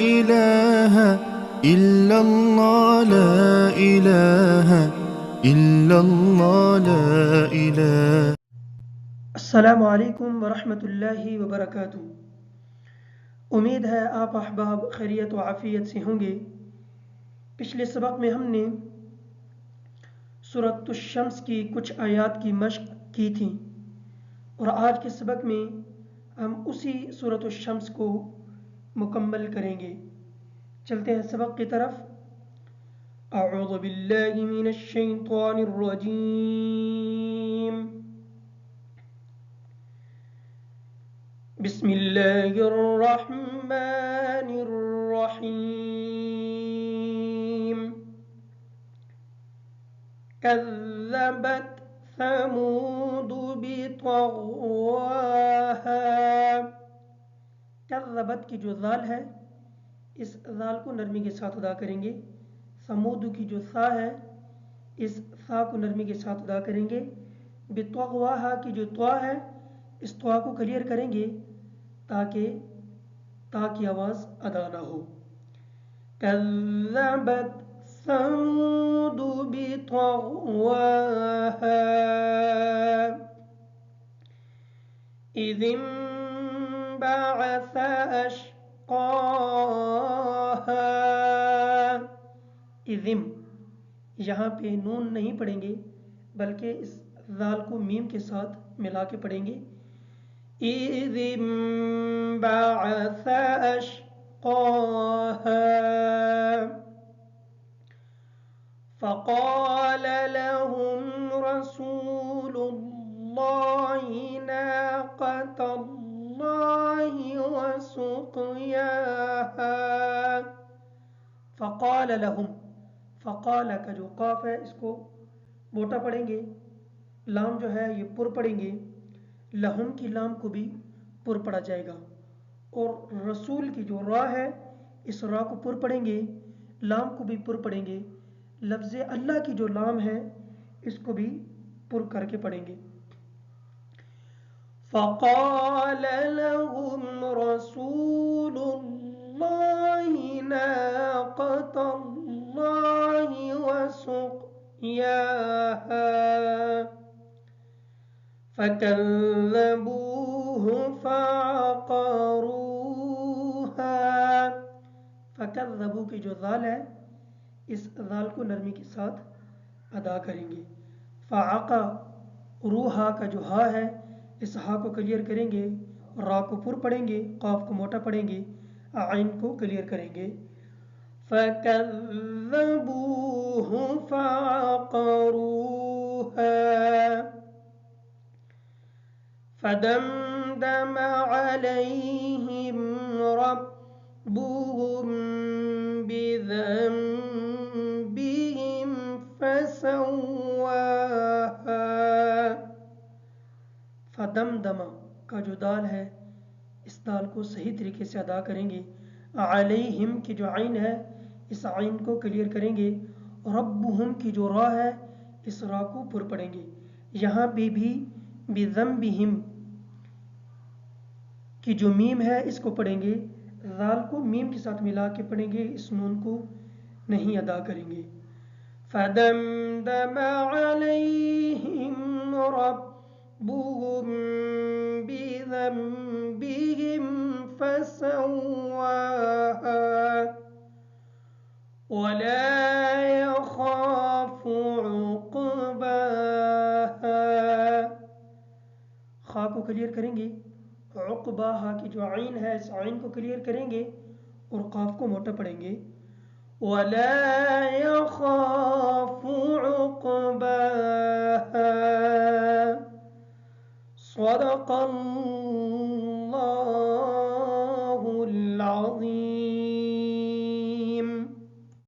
إله إلا الله لا إله إلا الله لا إله. السلام علیکم ورحمۃ اللہ وبرکاتہ۔ امید ہے آپ احباب خیریت و عافیت سے ہوں گے۔ پچھلے سبق میں ہم نے سورۃ الشمس کی کچھ آیات کی مشق کی تھی اور آج کے سبق میں ہم اسی سورۃ الشمس کو مکمل کریں گے۔ چلتے ہیں سبق کی طرف۔ اعوذ باللہ من الشیطان الرجیم، بسم اللہ الرحمن الرحیم۔ کذبت ثمود بطغواہا۔ کذبت کی جو ذال ہے اس ذال کو نرمی کے ساتھ ادا کریں گے۔ ثمود کی جو ثا ہے اس ثا کو نرمی کے ساتھ ادا کریں گے۔ بطغواہا کی جو طوا ہے اس طوا کو کلیئر کریں گے تاکہ تا کی آواز ادا نہ ہو۔ کذبت ثمود بطغواہا اذ انبعث اشقاہا۔ اذم یہاں پہ نون نہیں پڑھیں گے بلکہ اس ذال کو میم کے ساتھ ملا کے پڑھیں گے۔ اذ انبعث اشقاہا فقال لهم رسول الله ناقة الله وسقياها۔ فقال لهم، فقال کا جو قاف ہے اس کو موٹا پڑھیں گے، لام جو ہے یہ پر پڑھیں گے، لہم کی لام کو بھی پر پڑھا جائے گا، اور رسول کی جو را ہے اس را کو پر پڑھیں گے، لام کو بھی پر پڑھیں گے۔ لفظ اللہ کی جو لام ہے اس کو بھی پر کر کے پڑھیں گے۔ فقال لهم رسول الله ناقة الله وسقياها فكذبوه فعقروها۔ فکذبوا کی جو ذال ہے اس ذال کو نرمی کے ساتھ ادا کریں گے۔ فعقا روحا کا جو ہا ہے اس ہا کو کلیئر کریں گے، را کو پر پڑھیں گے، قاف کو موٹا پڑھیں گے، عین کو کلیئر کریں گے۔ فکذبوہ فعقروها فدمدم علیہم ربهم بذنبهم فسواها۔ فدمدم کا جو دال ہے اس دال کو صحیح طریقے سے ادا کریں گے۔ علیہم کی جو عین ہے اس عین کو کلیئر کریں گے، ربهم کی جو را ہے اس را کو پر پڑھیں گے۔ یہاں پہ بھی بذنبهم کی جو میم ہے اس کو پڑھیں گے، ذال کو میم کے ساتھ ملا کے پڑھیں گے، اس نون کو نہیں ادا کریں گے۔ فدمدم علیہم ربهم بذنبهم فسواها ولا يخاف عقباها۔ خا کو کلیئر کریں گے، عقباہا کی جو عین ہے اس عین کو کلیئر کریں گے اور قاف کو موٹا پڑھیں گے۔ وَلَا يَخَافُ عُقْبَاهَا۔ صدق اللہ العظیم۔